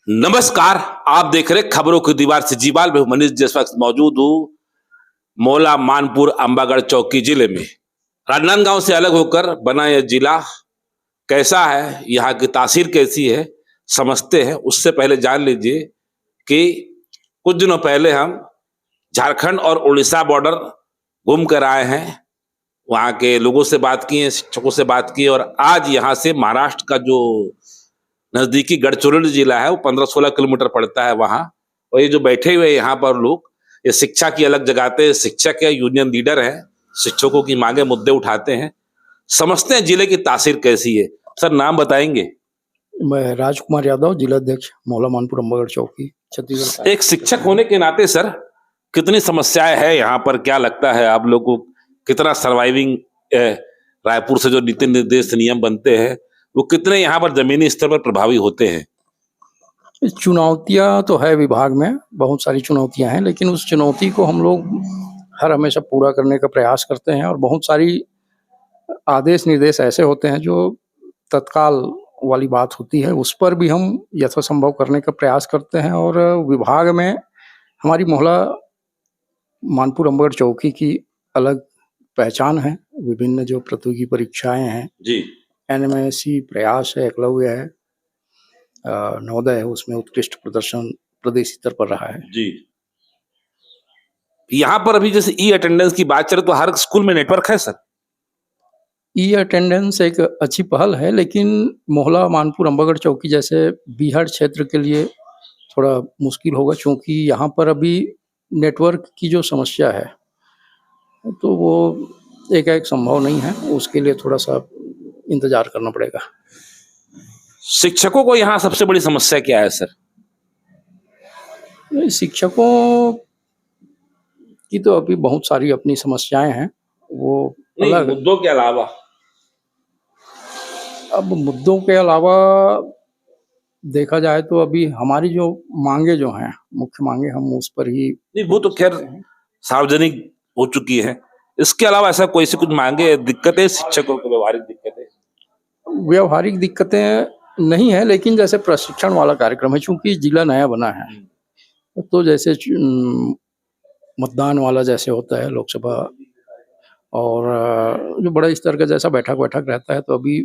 नमस्कार। आप देख रहे खबरों की दीवार से जीवाल में मनीष जिस वक्त मौजूद हूँ मौला मानपुर अंबागढ़ चौकी जिले में। राजनांदगांव से अलग होकर बना यह जिला कैसा है, यहाँ की तासीर कैसी है, समझते हैं। उससे पहले जान लीजिए कि कुछ दिनों पहले हम झारखंड और उड़ीसा बॉर्डर घूम कर आए हैं। वहाँ के लोगों से बात की, शिक्षकों से बात की, और आज यहाँ से महाराष्ट्र का जो नजदीकी गढ़चिरौली जिला है वो 15-16 किलोमीटर पड़ता है वहाँ। और ये जो बैठे हुए यहाँ पर लोग, ये शिक्षा की अलग जगाते हैं। शिक्षक है, यूनियन लीडर है, शिक्षकों की मांगे मुद्दे उठाते हैं। समझते हैं जिले की तासीर कैसी है। सर, नाम बताएंगे? मैं राजकुमार यादव, जिलाध्यक्ष मौला मानपुर अंबागढ़ चौकी, छत्तीसगढ़। एक शिक्षक होने के नाते सर, कितनी समस्याएं है यहाँ पर? क्या लगता है आप लोग को, कितना सर्वाइविंग रायपुर से जो नीति निर्देश नियम बनते हैं वो कितने यहाँ पर जमीनी स्तर पर प्रभावी होते हैं? चुनौतियां तो है, विभाग में बहुत सारी चुनौतियां हैं, लेकिन उस चुनौती को हम लोग हर हमेशा पूरा करने का प्रयास करते हैं। और बहुत सारी आदेश निर्देश ऐसे होते हैं जो तत्काल वाली बात होती है, उस पर भी हम यथासंभव करने का प्रयास करते हैं। और विभाग में हमारी मोहल्ला मानपुर अंबागढ़ चौकी की अलग पहचान है। विभिन्न जो प्रतियोगी परीक्षाएं हैं जी, एनएमएससी, प्रयास है, एकलव्य है, नवोदय है, उसमें उत्कृष्ट प्रदर्शन प्रदेश स्तर पर रहा है जी। यहाँ पर अभी जैसे ई अटेंडेंस की बात चले तो हर स्कूल में नेटवर्क है सर? ई अटेंडेंस एक अच्छी पहल है, लेकिन मोहल्ला मानपुर अंबागढ़ चौकी जैसे बीहड़ क्षेत्र के लिए थोड़ा मुश्किल होगा, क्योंकि यहाँ पर अभी नेटवर्क की जो समस्या है तो वो एक संभव नहीं है। उसके लिए थोड़ा सा इंतजार करना पड़ेगा। शिक्षकों को यहाँ सबसे बड़ी समस्या क्या है सर? शिक्षकों की तो अभी बहुत सारी अपनी समस्याएं हैं, वो अलग। मुद्दों के अलावा? अब मुद्दों के अलावा देखा जाए तो अभी हमारी जो मांगे जो हैं, मुख्य मांगे, हम उस पर ही नहीं, वो तो खैर सार्वजनिक हो चुकी है। इसके अलावा ऐसा कोई सी कुछ मांगे, दिक्कतें, शिक्षकों को व्यवहारिक दिक्कतें? व्यवहारिक दिक्कतें नहीं है, लेकिन जैसे प्रशिक्षण वाला कार्यक्रम है, चूंकि जिला नया बना है तो जैसे मतदान वाला जैसे होता है लोकसभा, और जो बड़े स्तर का जैसा बैठक रहता है, तो अभी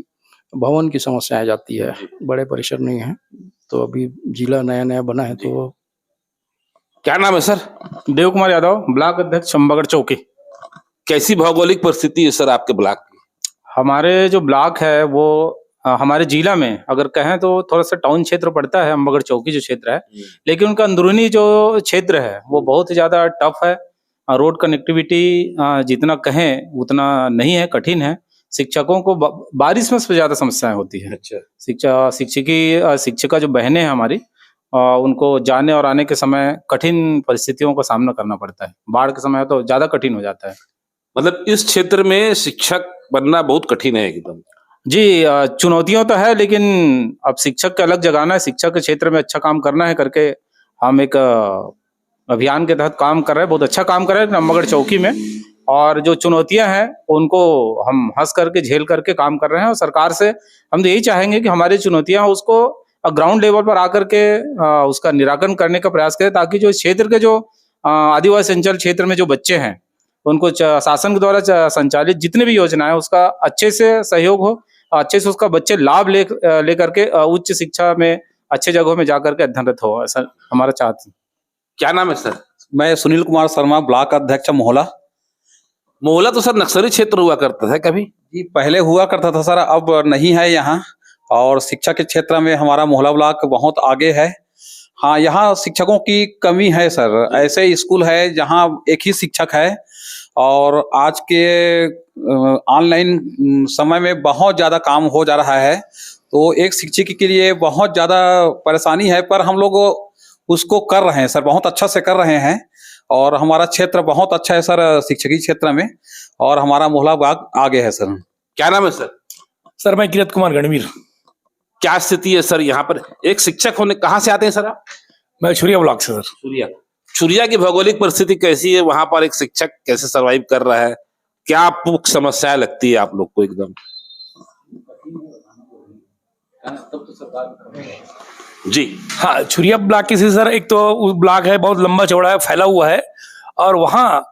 भवन की समस्या आ जाती है, बड़े परिसर नहीं है। तो अभी जिला नया बना है। तो क्या नाम है सर? देव कुमार यादव, ब्लॉक अध्यक्ष अंबागढ़ चौकी। कैसी भौगोलिक परिस्थिति है सर आपके ब्लॉक की? हमारे जो ब्लॉक है वो हमारे जिला में अगर कहें तो थोड़ा सा टाउन क्षेत्र पड़ता है अंबागढ़ चौकी जो क्षेत्र है, लेकिन उनका अंदरूनी जो क्षेत्र है वो बहुत ही ज्यादा टफ है। रोड कनेक्टिविटी जितना कहें उतना नहीं है, कठिन है। शिक्षकों को बारिश में सबसे ज्यादा समस्याएं होती है। अच्छा। शिक्षिका जो बहनें हैं हमारी, उनको जाने और आने के समय कठिन परिस्थितियों का सामना करना पड़ता है। बाढ़ के समय तो ज्यादा कठिन हो जाता है। मतलब इस क्षेत्र में शिक्षक बनना बहुत कठिन है एकदम? जी, चुनौतियों तो है, लेकिन अब शिक्षक का अलग जगाना है, शिक्षक के क्षेत्र में अच्छा काम करना है करके हम एक अभियान के तहत काम कर रहे हैं। बहुत अच्छा काम कर रहे हैं अंबागढ़ चौकी में। और जो चुनौतियां हैं उनको हम हंस करके, झेल करके काम कर रहे हैं। और सरकार से हम तो यही चाहेंगे कि हमारी चुनौतियां उसको ग्राउंड लेवल पर आकर के उसका निराकरण करने का प्रयास करें, ताकि जो क्षेत्र के जो आदिवासी अंचल क्षेत्र में जो बच्चे हैं उनको शासन के द्वारा संचालित जितने भी योजनाएं उसका अच्छे से सहयोग हो, अच्छे से उसका बच्चे लाभ ले करके उच्च शिक्षा में अच्छे जगहों में जाकर के अध्ययनरत हो, ऐसा हमारा चाहते हैं। क्या नाम है सर? मैं सुनील कुमार शर्मा, ब्लॉक अध्यक्ष मोहला। मोहल्ला तो सर नक्सली क्षेत्र हुआ करता था कभी? जी, पहले हुआ करता था सर, अब नहीं है यहाँ। और शिक्षा के क्षेत्र में हमारा मोहल्ला ब्लॉक बहुत आगे है। हाँ, यहाँ शिक्षकों की कमी है सर। ऐसे स्कूल है जहाँ एक ही शिक्षक है, और आज के ऑनलाइन समय में बहुत ज़्यादा काम हो जा रहा है, तो एक शिक्षक के लिए बहुत ज़्यादा परेशानी है। पर हम लोग उसको कर रहे हैं सर, बहुत अच्छा से कर रहे हैं। और हमारा क्षेत्र बहुत अच्छा है सर शिक्षकीय क्षेत्र में, और हमारा मोहल्ला ब्लॉक आगे है सर। क्या नाम है सर? सर, मैं किरत कुमार गणवीर। क्या स्थिति है सर यहाँ पर एक शिक्षक होने? कहाँ से आते हैं सर आप? मैं छुरिया ब्लॉक से सर। छुरिया की भौगोलिक परिस्थिति कैसी है? वहां पर एक शिक्षक कैसे सरवाइव कर रहा है? क्या मुख्य समस्या लगती है आप लोग को एकदम? जी। हाँ, छुरिया ब्लॉक की सर, एक तो उस ब्लॉक है बहुत लंबा चौड़ा है, फैला हुआ है, और वहाँ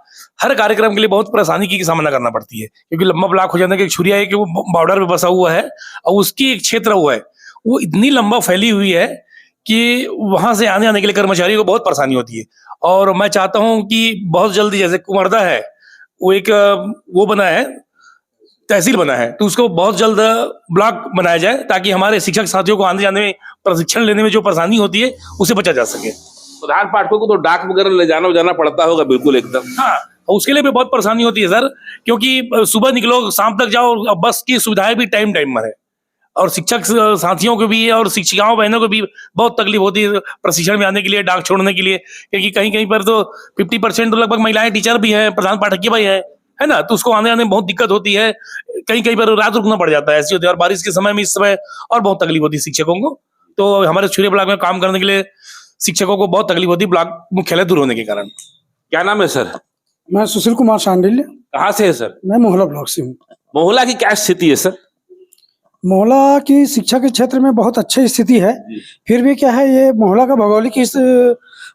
हर कार्यक्रम के लिए बहुत परेशानी की सामना करना पड़ती है, क्योंकि लंबा ब्लॉक हो जाने के छुरिया है कि वो बॉर्डर पे बसा हुआ है, और उसकी एक क्षेत्र वो है, वो इतनी लंबा फैली हुई है कि वहां से आने आने के लिए कर्मचारियों को बहुत परेशानी होती है। और मैं चाहता हूं कि बहुत जल्दी, जैसे कुमरदा है, वो एक वो बना है, तहसील बना है, तो उसको बहुत जल्द ब्लॉक बनाया जाए, ताकि हमारे शिक्षक साथियों को आने जाने में, प्रशिक्षण लेने में जो परेशानी होती है उसे बचा जा सके। प्रधान पाठकों को तो डाक वगैरह ले जाना जाना पड़ता होगा, बिल्कुल एकदम। हाँ, उसके लिए भी बहुत परेशानी होती है सर, क्योंकि सुबह निकलो शाम तक जाओ, और बस की सुविधाएं भी टाइम टाइम पर है, और शिक्षक साथियों को भी और शिक्षिकाओं बहनों को भी बहुत तकलीफ होती है प्रशिक्षण में आने के लिए, डाक छोड़ने के लिए, क्योंकि कहीं कहीं पर तो 50% तो लगभग महिलाएं टीचर भी हैं, प्रधान पाठक भी है ना, तो उसको आने आने में बहुत दिक्कत होती है, कहीं कहीं पर रात रुकना पड़ जाता है, ऐसी होती है। और बारिश के समय में इस समय और बहुत तकलीफ होती है शिक्षकों को, तो हमारे छुरिया ब्लॉक में काम करने के लिए शिक्षकों को बहुत तकलीफ होती है, ब्लॉक मुख्यालय दूर होने के कारण। क्या नाम है सर? मैं सुशील कुमार शांडिल्य, कहाँ से है सर? मैं मोहला ब्लॉक से हूँ। मोहला की क्या स्थिति है सर? मोहला की शिक्षा के क्षेत्र में बहुत अच्छी स्थिति है, फिर भी क्या है, ये मोहला का भौगोलिक इस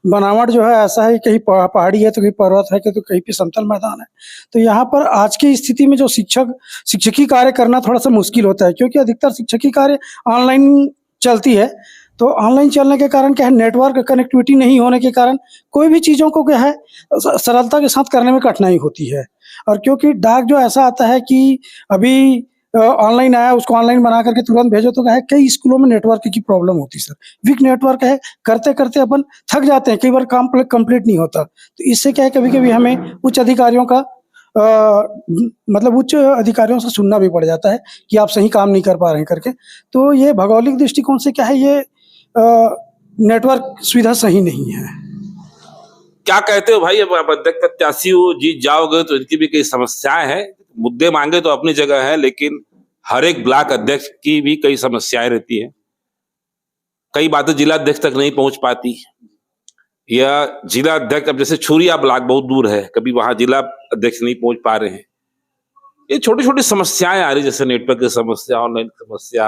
बनावट जो है ऐसा है, कहीं पहाड़ी है तो कहीं पर्वत है, तो कहीं पे समतल मैदान है, तो यहाँ पर आज की स्थिति में जो शिक्षकी कार्य करना थोड़ा सा मुश्किल होता है, क्योंकि अधिकतर शिक्षकी कार्य ऑनलाइन चलती है। तो ऑनलाइन चलने के कारण क्या है, नेटवर्क कनेक्टिविटी नहीं होने के कारण कोई भी चीज़ों को क्या है सरलता के साथ करने में कठिनाई होती है। और क्योंकि डाक जो ऐसा आता है कि अभी ऑनलाइन आया, उसको ऑनलाइन बना करके तुरंत भेजो, तो क्या है कई स्कूलों में नेटवर्क की प्रॉब्लम होती है सर, वीक नेटवर्क है, करते करते अपन थक जाते हैं, कई बार काम कंप्लीट नहीं होता, तो इससे क्या है कभी कभी हमें उच्च अधिकारियों का मतलब उच्च अधिकारियों से सुनना भी पड़ जाता है कि आप सही काम नहीं कर पा रहे हैं करके। तो ये भौगोलिक दृष्टिकोण से क्या है, ये नेटवर्क सुविधा सही नहीं है। क्या कहते हो भाई? अब आप अध्यक्ष प्रत्याशी हो, जीत जाओगे तो इनकी भी कई समस्याएं हैं, मुद्दे मांगे तो अपनी जगह है, लेकिन हर एक ब्लॉक अध्यक्ष की भी कई समस्याएं रहती हैं, कई बातें जिला अध्यक्ष तक नहीं पहुंच पाती, या जिला अध्यक्ष, अब जैसे छुरिया ब्लॉक बहुत दूर है, कभी वहां जिला अध्यक्ष नहीं पहुंच पा रहे हैं, ये छोटी छोटी समस्याएं आ रही, जैसे नेटवर्क की समस्या, ऑनलाइन समस्या,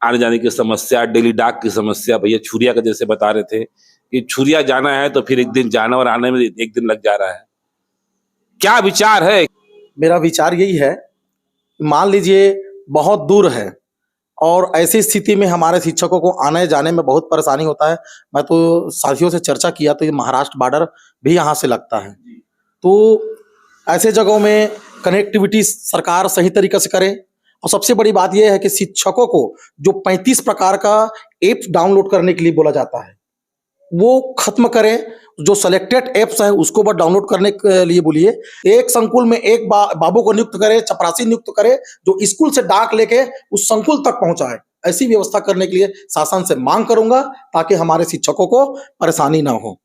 आने जाने की समस्या, डेली डाक की समस्या। भैया छुरिया का जैसे बता रहे थे कि छुरिया जाना है तो फिर एक दिन जाना और आने में एक दिन लग जा रहा है, क्या विचार है? मेरा विचार यही है, मान लीजिए बहुत दूर है और ऐसी स्थिति में हमारे शिक्षकों को आने जाने में बहुत परेशानी होता है। मैं तो साथियों से चर्चा किया तो ये महाराष्ट्र बॉर्डर भी यहाँ से लगता है, तो ऐसे जगहों में कनेक्टिविटी सरकार सही तरीके से करे। और सबसे बड़ी बात यह है कि शिक्षकों को जो 35 प्रकार का ऐप डाउनलोड करने के लिए बोला जाता है वो खत्म करें, जो सिलेक्टेड एप्स है उसको बस डाउनलोड करने के लिए बोलिए। एक संकुल में एक बाबू को नियुक्त करे, चपरासी नियुक्त करे, जो स्कूल से डाक लेके उस संकुल तक पहुंचाए, ऐसी व्यवस्था करने के लिए शासन से मांग करूंगा, ताकि हमारे शिक्षकों को परेशानी ना हो।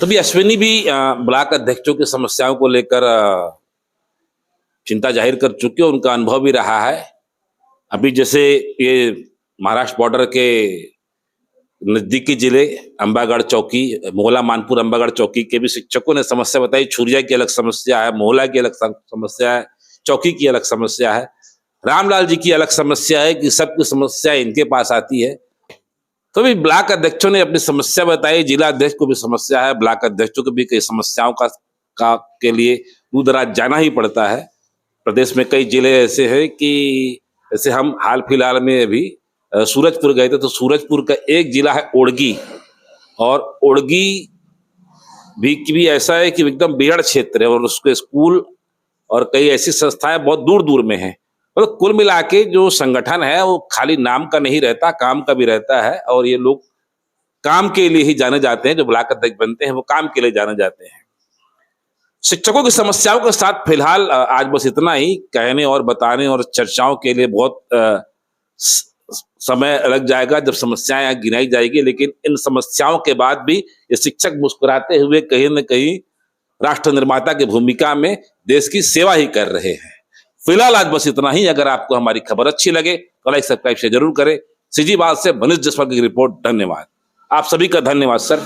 तभी अश्विनी भी ब्लॉक अध्यक्षों की समस्याओं को लेकर चिंता जाहिर कर चुके, उनका अनुभव भी रहा है। अभी जैसे ये महाराष्ट्र बॉर्डर के नजदीकी जिले अंबागढ़ चौकी, मोहला मानपुर अंबागढ़ चौकी के भी शिक्षकों ने समस्या बताई। छुरिया की अलग समस्या है, मोहला की अलग समस्या है, चौकी की अलग समस्या है, रामलाल जी की अलग समस्या है, कि सबकी समस्या इनके पास आती है। तो भी ब्लॉक अध्यक्षों ने अपनी समस्या बताई, जिला अध्यक्ष को भी समस्या है, ब्लॉक अध्यक्षों को भी कई समस्याओं के लिए दूर दराज जाना ही पड़ता है। प्रदेश में कई जिले ऐसे हैं कि जैसे हम हाल फिलहाल में अभी सूरजपुर गए थे, तो सूरजपुर का एक जिला है ओड़गी, और ओड़गी भी ऐसा है कि एकदम बेहड़ क्षेत्र है, और उसके स्कूल और कई ऐसी संस्थाएं बहुत दूर दूर में हैं। मतलब कुल मिला के जो संगठन है वो खाली नाम का नहीं रहता, काम का भी रहता है, और ये लोग काम के लिए ही जाने जाते हैं, जो ब्लॉक अध्यक्ष बनते हैं वो काम के लिए जाने जाते हैं। शिक्षकों की समस्याओं के साथ फिलहाल आज बस इतना ही, कहने और बताने और चर्चाओं के लिए बहुत समय लग जाएगा जब समस्याएं गिनाई जाएगी, लेकिन इन समस्याओं के बाद भी ये शिक्षक मुस्कुराते हुए कहीं न कहीं राष्ट्र निर्माता की भूमिका में देश की सेवा ही कर रहे हैं। फिलहाल आज बस इतना ही। अगर आपको हमारी खबर अच्छी लगे तो लाइक सब्सक्राइब शेयर जरूर करें। सीजीबाद से मनीष जसवाल की रिपोर्ट। धन्यवाद, आप सभी का धन्यवाद सर।